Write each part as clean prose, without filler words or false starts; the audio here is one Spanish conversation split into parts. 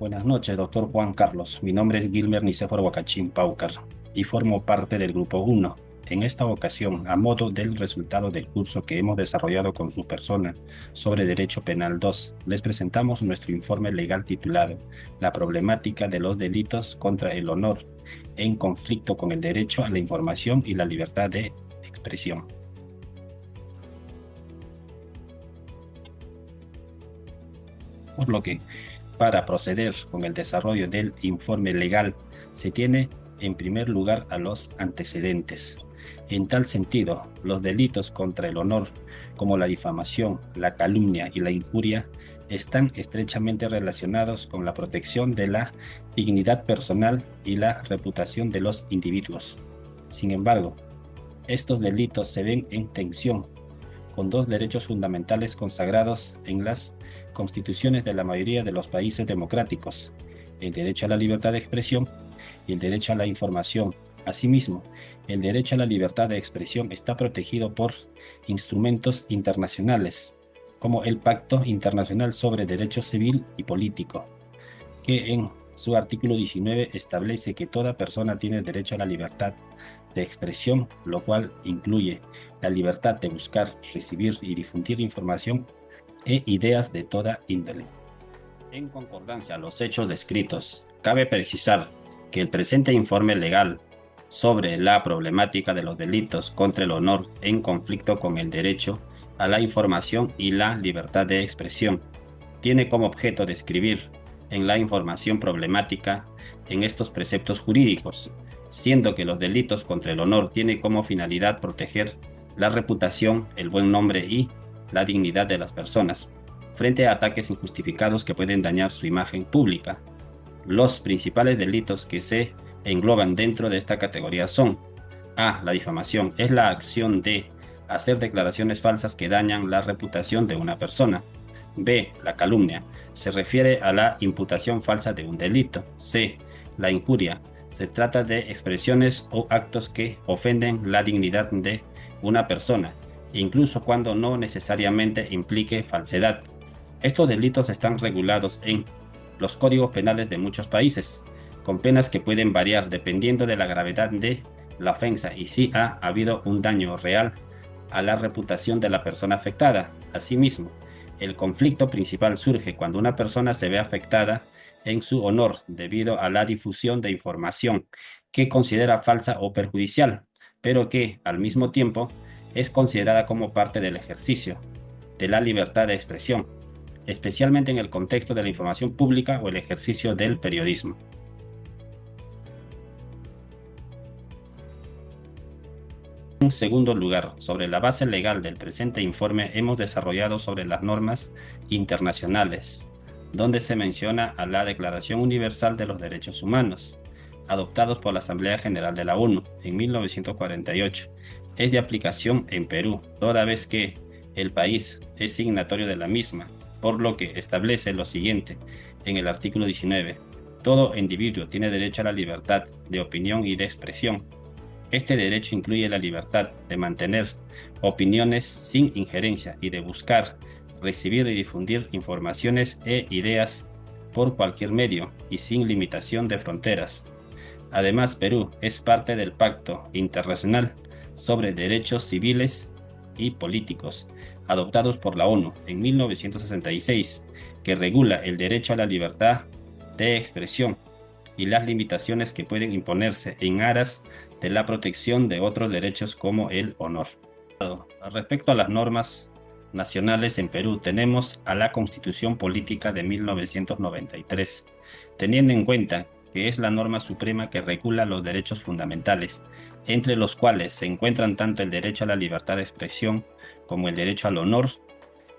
Buenas noches, doctor Juan Carlos. Mi nombre es Gilmer Nicéforo Huacachín Paucar y formo parte del Grupo 1. En esta ocasión, a modo del resultado del curso que hemos desarrollado con su persona sobre Derecho Penal 2, les presentamos nuestro informe legal titulado La problemática de los delitos contra el honor en conflicto con el derecho a la información y la libertad de expresión. Por lo que, para proceder con el desarrollo del informe legal, se tiene en primer lugar a los antecedentes. En tal sentido, los delitos contra el honor, como la difamación, la calumnia y la injuria, están estrechamente relacionados con la protección de la dignidad personal y la reputación de los individuos. Sin embargo, estos delitos se ven en tensión con dos derechos fundamentales consagrados en las constituciones de la mayoría de los países democráticos: el derecho a la libertad de expresión y el derecho a la información. Asimismo, el derecho a la libertad de expresión está protegido por instrumentos internacionales, como el Pacto Internacional sobre Derecho Civil y Político, que en su artículo 19 establece que toda persona tiene derecho a la libertad de expresión, lo cual incluye la libertad de buscar, recibir y difundir información e ideas de toda índole. En concordancia a los hechos descritos, cabe precisar que el presente informe legal sobre la problemática de los delitos contra el honor en conflicto con el derecho a la información y la libertad de expresión tiene como objeto describir en la información problemática en estos preceptos jurídicos, siendo que los delitos contra el honor tienen como finalidad proteger la reputación, el buen nombre y la dignidad de las personas frente a ataques injustificados que pueden dañar su imagen pública. Los principales delitos que se engloban dentro de esta categoría son: A. La difamación es la acción de hacer declaraciones falsas que dañan la reputación de una persona. B. La calumnia se refiere a la imputación falsa de un delito. C. La injuria se trata de expresiones o actos que ofenden la dignidad de una persona, incluso cuando no necesariamente implique falsedad. Estos delitos están regulados en los códigos penales de muchos países, con penas que pueden variar dependiendo de la gravedad de la ofensa y si ha habido un daño real a la reputación de la persona afectada. Asimismo, el conflicto principal surge cuando una persona se ve afectada en su honor debido a la difusión de información que considera falsa o perjudicial, pero que, al mismo tiempo, es considerada como parte del ejercicio de la libertad de expresión, especialmente en el contexto de la información pública o el ejercicio del periodismo. En segundo lugar, sobre la base legal del presente informe hemos desarrollado sobre las normas internacionales, donde se menciona a la Declaración Universal de los Derechos Humanos, adoptados por la Asamblea General de la ONU en 1948. Es de aplicación en Perú, toda vez que el país es signatario de la misma, por lo que establece lo siguiente en el artículo 19: todo individuo tiene derecho a la libertad de opinión y de expresión. Este derecho incluye la libertad de mantener opiniones sin injerencia y de buscar, recibir y difundir informaciones e ideas por cualquier medio y sin limitación de fronteras. Además, Perú es parte del Pacto Internacional sobre Derechos Civiles y Políticos, adoptados por la ONU en 1966, que regula el derecho a la libertad de expresión y las limitaciones que pueden imponerse en aras de la protección de otros derechos como el honor. Respecto a las normas nacionales en Perú, tenemos a la Constitución Política de 1993, teniendo en cuenta que es la norma suprema que regula los derechos fundamentales, entre los cuales se encuentran tanto el derecho a la libertad de expresión como el derecho al honor,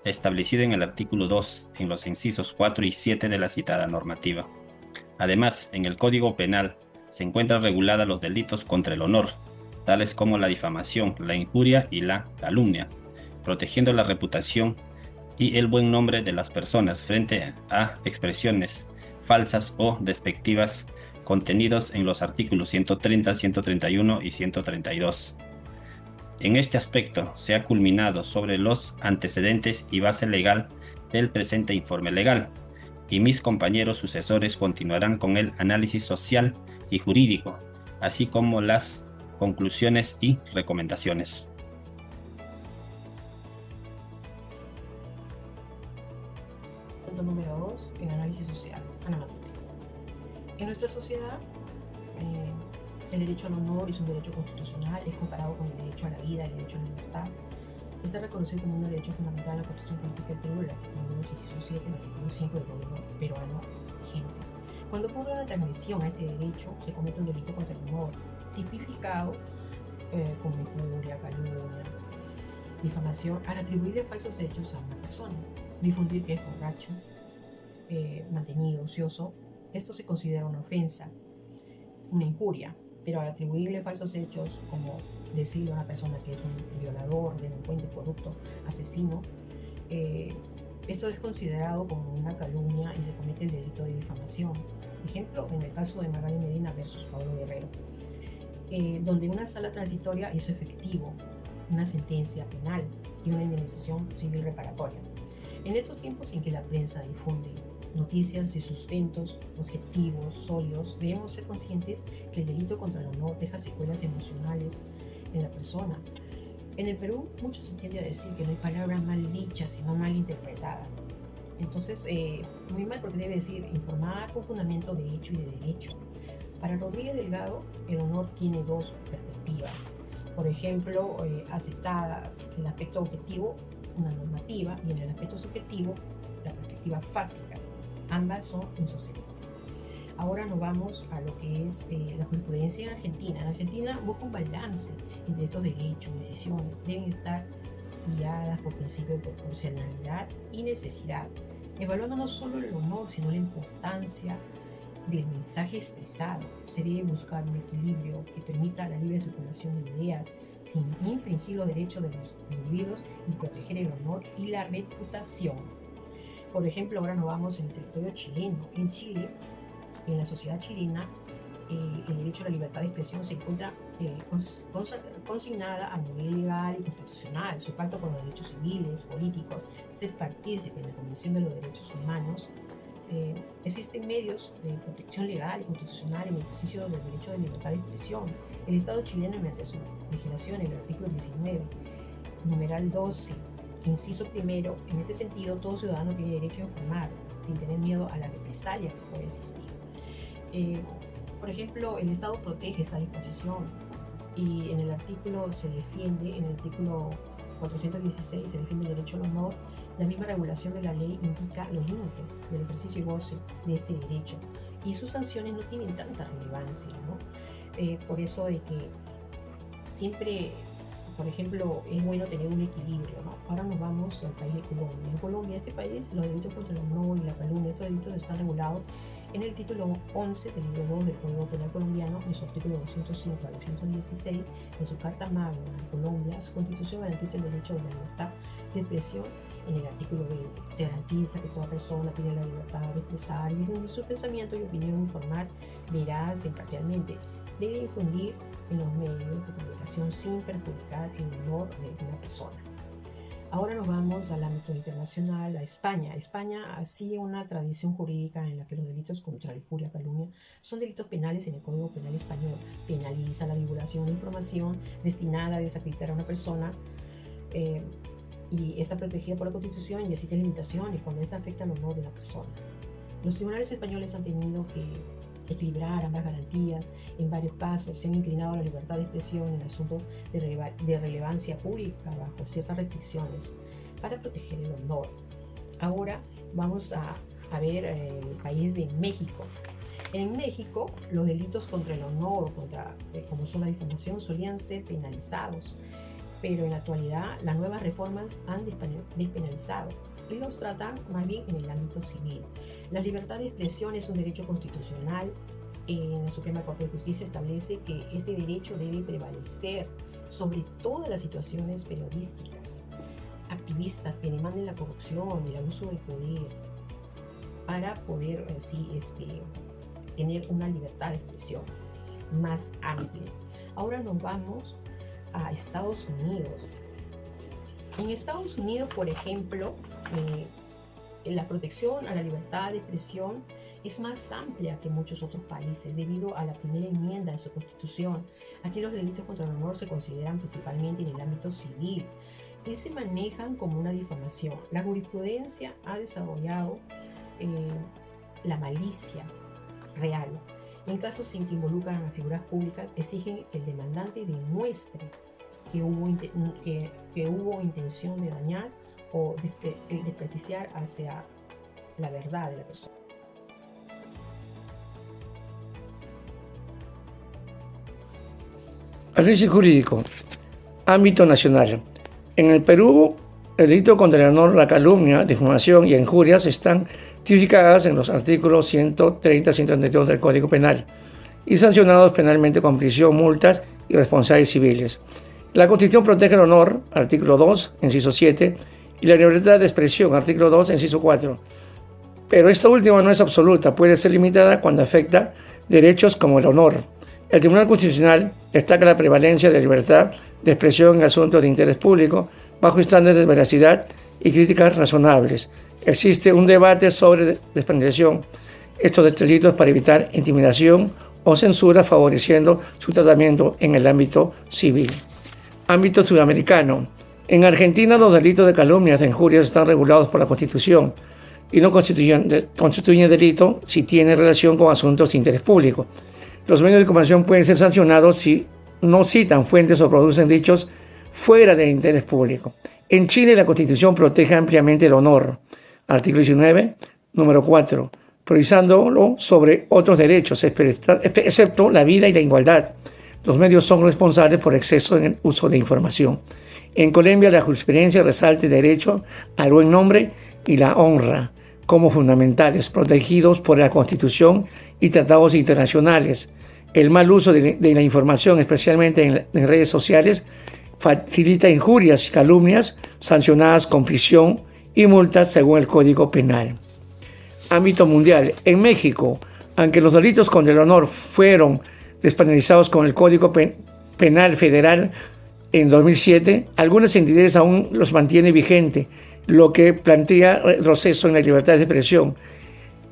establecido en el artículo 2, en los incisos 4 y 7 de la citada normativa. Además, en el Código Penal se encuentran regulados los delitos contra el honor, tales como la difamación, la injuria y la calumnia, protegiendo la reputación y el buen nombre de las personas frente a expresiones falsas o despectivas contenidos en los artículos 130, 131 y 132. En este aspecto se ha culminado sobre los antecedentes y base legal del presente informe legal, y mis compañeros sucesores continuarán con el análisis social y jurídico, así como las conclusiones y recomendaciones. Punto número 2, el análisis social, analítico. En nuestra sociedad, el derecho al honor es un derecho constitucional, es comparado con el derecho a la vida, el derecho a la libertad. Está reconocido como un derecho fundamental en la Constitución Política del Perú, el artículo 2, inciso 7, el artículo 5 del Código Peruano vigente. Cuando ocurre una transgresión a este derecho, se comete un delito contra el honor, tipificado como injuria, calumnia, difamación, al atribuirle falsos hechos a una persona. Difundir que es borracho, mantenido, ocioso, esto se considera una ofensa, una injuria, pero al atribuirle falsos hechos como decirle a una persona que es un violador, delincuente, corrupto, asesino, esto es considerado como una calumnia y se comete el delito de difamación. Ejemplo, en el caso de Magali Medina versus Pablo Guerrero, donde una sala transitoria hizo efectivo una sentencia penal y una indemnización civil reparatoria. En estos tiempos en que la prensa difunde noticias y sustentos objetivos, sólidos, debemos ser conscientes que el delito contra el honor deja secuelas emocionales en la persona. En el Perú, mucho se tiende a decir que no hay palabra mal dicha, sino mal interpretada. Entonces, muy mal porque debe decir informada con fundamento de hecho y de derecho. Para Rodríguez Delgado, el honor tiene dos perspectivas. Por ejemplo, aceptada en el aspecto objetivo, una normativa, y en el aspecto subjetivo, la perspectiva fáctica. Ambas son insostenibles. Ahora nos vamos a lo que es la jurisprudencia en Argentina. En Argentina busca un balance entre estos derechos, decisiones. Deben estar guiadas por principios de proporcionalidad y necesidad, evaluando no solo el honor, sino la importancia del mensaje expresado. Se debe buscar un equilibrio que permita la libre circulación de ideas sin infringir los derechos de los individuos y proteger el honor y la reputación. Por ejemplo, ahora nos vamos en el territorio chileno. En Chile, en la sociedad chilena, el derecho a la libertad de expresión se encuentra consignada a nivel legal y constitucional. Su pacto con los derechos civiles, políticos, ser partícipe en la Convención de los Derechos Humanos. Existen medios de protección legal y constitucional en el ejercicio del derecho de libertad de expresión. El Estado chileno, mediante su legislación, en el artículo 19, numeral 12, inciso primero, en este sentido, todo ciudadano tiene derecho a informar, sin tener miedo a la represalia que puede existir. Por ejemplo, el Estado protege esta disposición y en el artículo se defiende, en el artículo 416 se defiende el derecho al honor. La misma regulación de la ley indica los límites del ejercicio y goce de este derecho y sus sanciones no tienen tanta relevancia, ¿no? Por eso de que siempre, por ejemplo, es bueno tener un equilibrio, ¿no? Ahora nos vamos al país de Colombia. En Colombia, este país, los delitos contra el honor y la calumnia, estos delitos están regulados en el título 11 del libro 2 del Código Penal colombiano, en su artículo 205 al 216, en su Carta Magna de Colombia. Su Constitución garantiza el derecho de la libertad de expresión en el artículo 20. Se garantiza que toda persona tiene la libertad de expresar y difundir su pensamiento y opinión, informar veraz e imparcialmente. Debe difundir en los medios de comunicación sin perjudicar el honor de una persona. Ahora nos vamos al ámbito internacional, a España. España sigue una tradición jurídica en la que los delitos contra la injuria, calumnia, son delitos penales en el Código Penal español. Penaliza la divulgación de información destinada a desacreditar a una persona y está protegida por la Constitución y existen limitaciones cuando esta afecta al honor de la persona. Los tribunales españoles han tenido que equilibrar ambas garantías. En varios casos se han inclinado a la libertad de expresión en asuntos de relevancia pública bajo ciertas restricciones para proteger el honor. Ahora vamos a ver el país de México. En México, los delitos contra el honor, como son la difamación, solían ser penalizados, pero en la actualidad las nuevas reformas han despenalizado y los tratan más bien en el ámbito civil. La libertad de expresión es un derecho constitucional. La Suprema Corte de Justicia establece que este derecho debe prevalecer sobre todas las situaciones periodísticas, activistas que demanden la corrupción y el abuso del poder para poder tener una libertad de expresión más amplia. Ahora nos vamos a Estados Unidos. En Estados Unidos, por ejemplo, la protección a la libertad de expresión es más amplia que en muchos otros países debido a la primera enmienda de su constitución. Aquí los delitos contra el honor se consideran principalmente en el ámbito civil y se manejan como una difamación. La jurisprudencia ha desarrollado eh, la malicia real. En casos en que involucran a figuras públicas, exigen que el demandante demuestre que hubo intención de dañar o desprestigiar hacia la verdad de la persona. Análisis jurídico. Ámbito nacional. En el Perú, el delito contra el honor, la calumnia, difamación y injurias están tipificadas en los artículos 130 y 132 del Código Penal y sancionados penalmente con prisión, multas y responsabilidades civiles. La Constitución protege el honor, artículo 2, inciso 7, y la libertad de expresión, artículo 2, inciso 4. Pero esta última no es absoluta, puede ser limitada cuando afecta derechos como el honor. El Tribunal Constitucional destaca la prevalencia de la libertad de expresión en asuntos de interés público bajo estándares de veracidad y críticas razonables. Existe un debate sobre despenalización estos delitos para evitar intimidación o censura, favoreciendo su tratamiento en el ámbito civil. Ámbito sudamericano. En Argentina los delitos de calumnias e injurias están regulados por la Constitución y no constituyen delito si tiene relación con asuntos de interés público. Los medios de comunicación pueden ser sancionados si no citan fuentes o producen dichos fuera del interés público. En Chile la Constitución protege ampliamente el honor. Artículo 19, número 4, priorizándolo sobre otros derechos, excepto la vida y la igualdad. Los medios son responsables por exceso en el uso de información. En Colombia la jurisprudencia resalta el derecho al buen nombre y la honra como fundamentales, protegidos por la Constitución y tratados internacionales. El mal uso de la información, especialmente en redes sociales, facilita injurias y calumnias sancionadas con prisión y multas según el Código Penal. Ámbito mundial. En México, aunque los delitos contra el honor fueron despenalizados con el Código Penal Federal en 2007, algunas entidades aún los mantienen vigente, lo que plantea retroceso en la libertad de expresión.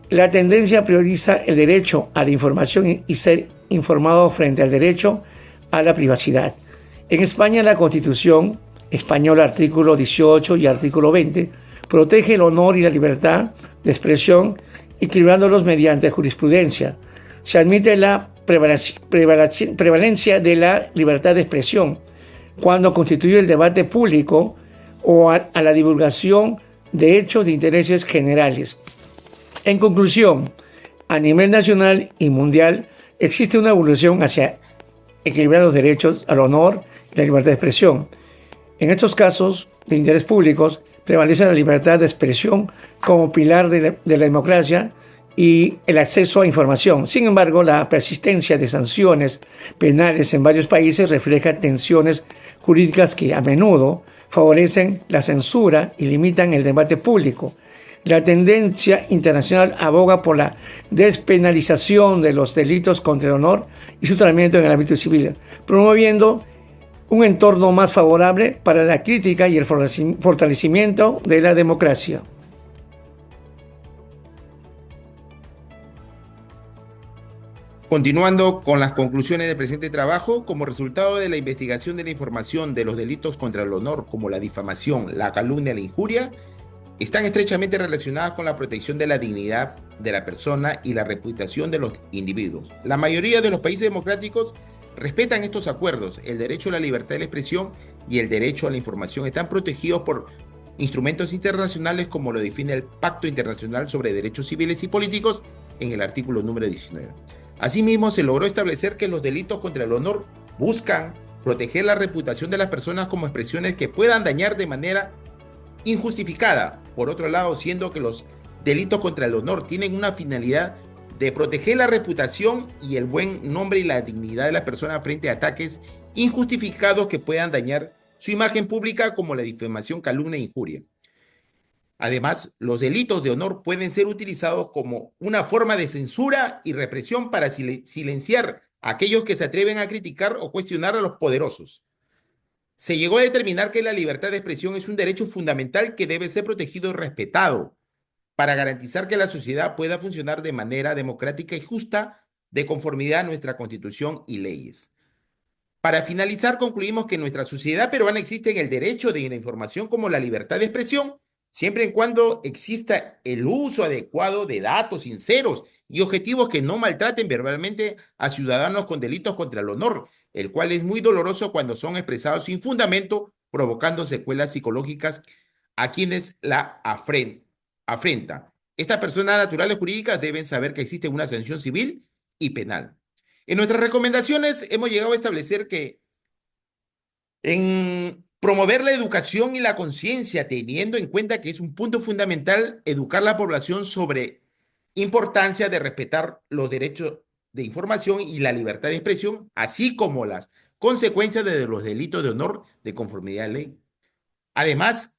La tendencia prioriza el derecho a la información y ser informado frente al derecho a la privacidad. En España, la Constitución española, artículo 18 y artículo 20, protege el honor y la libertad de expresión, equilibrándolos mediante jurisprudencia. Se admite la prevalencia de la libertad de expresión cuando constituye el debate público o a la divulgación de hechos de intereses generales. En conclusión, a nivel nacional y mundial existe una evolución hacia equilibrar los derechos al honor y la libertad de expresión. En estos casos de interés públicos prevalece la libertad de expresión como pilar de la democracia y el acceso a información. Sin embargo, la persistencia de sanciones penales en varios países refleja tensiones jurídicas que a menudo favorecen la censura y limitan el debate público. La tendencia internacional aboga por la despenalización de los delitos contra el honor y su tratamiento en el ámbito civil, promoviendo un entorno más favorable para la crítica y el fortalecimiento de la democracia. Continuando con las conclusiones del presente trabajo, como resultado de la investigación de la información de los delitos contra el honor, como la difamación, la calumnia, la injuria, están estrechamente relacionadas con la protección de la dignidad de la persona y la reputación de los individuos. La mayoría de los países democráticos respetan estos acuerdos. El derecho a la libertad de la expresión y el derecho a la información están protegidos por instrumentos internacionales como lo define el Pacto Internacional sobre Derechos Civiles y Políticos en el artículo número 19. Asimismo, se logró establecer que los delitos contra el honor buscan proteger la reputación de las personas como expresiones que puedan dañar de manera injustificada. Por otro lado, siendo que los delitos contra el honor tienen una finalidad de proteger la reputación y el buen nombre y la dignidad de las personas frente a ataques injustificados que puedan dañar su imagen pública, como la difamación, calumnia e injuria. Además, los delitos de honor pueden ser utilizados como una forma de censura y represión para silenciar a aquellos que se atreven a criticar o cuestionar a los poderosos. Se llegó a determinar que la libertad de expresión es un derecho fundamental que debe ser protegido y respetado. para garantizar que la sociedad pueda funcionar de manera democrática y justa, de conformidad a nuestra Constitución y leyes. Para finalizar, concluimos que en nuestra sociedad peruana existe el derecho de la información como la libertad de expresión, siempre y cuando exista el uso adecuado de datos sinceros y objetivos que no maltraten verbalmente a ciudadanos con delitos contra el honor, el cual es muy doloroso cuando son expresados sin fundamento, provocando secuelas psicológicas a quienes la afrentan. Estas personas naturales jurídicas deben saber que existe una sanción civil y penal. En nuestras recomendaciones hemos llegado a establecer que en promover la educación y la conciencia, teniendo en cuenta que es un punto fundamental educar a la población sobre importancia de respetar los derechos de información y la libertad de expresión, así como las consecuencias de los delitos de honor de conformidad a la ley. Además,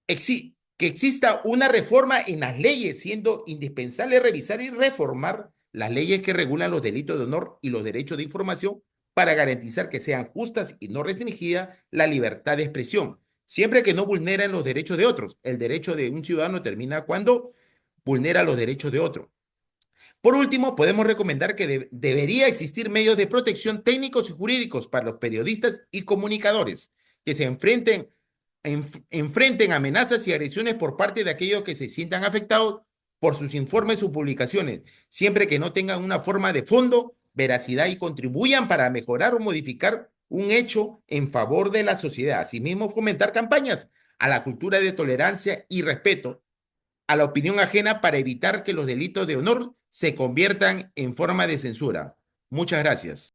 que exista una reforma en las leyes, siendo indispensable revisar y reformar las leyes que regulan los delitos de honor y los derechos de información para garantizar que sean justas y no restringida la libertad de expresión, siempre que no vulneren los derechos de otros. El derecho de un ciudadano termina cuando vulnera los derechos de otro. Por último, podemos recomendar que debería existir medios de protección técnicos y jurídicos para los periodistas y comunicadores que se enfrenten amenazas y agresiones por parte de aquellos que se sientan afectados por sus informes o publicaciones, siempre que no tengan una forma de fondo, veracidad y contribuyan para mejorar o modificar un hecho en favor de la sociedad. Asimismo, fomentar campañas a la cultura de tolerancia y respeto a la opinión ajena para evitar que los delitos de honor se conviertan en forma de censura. Muchas gracias.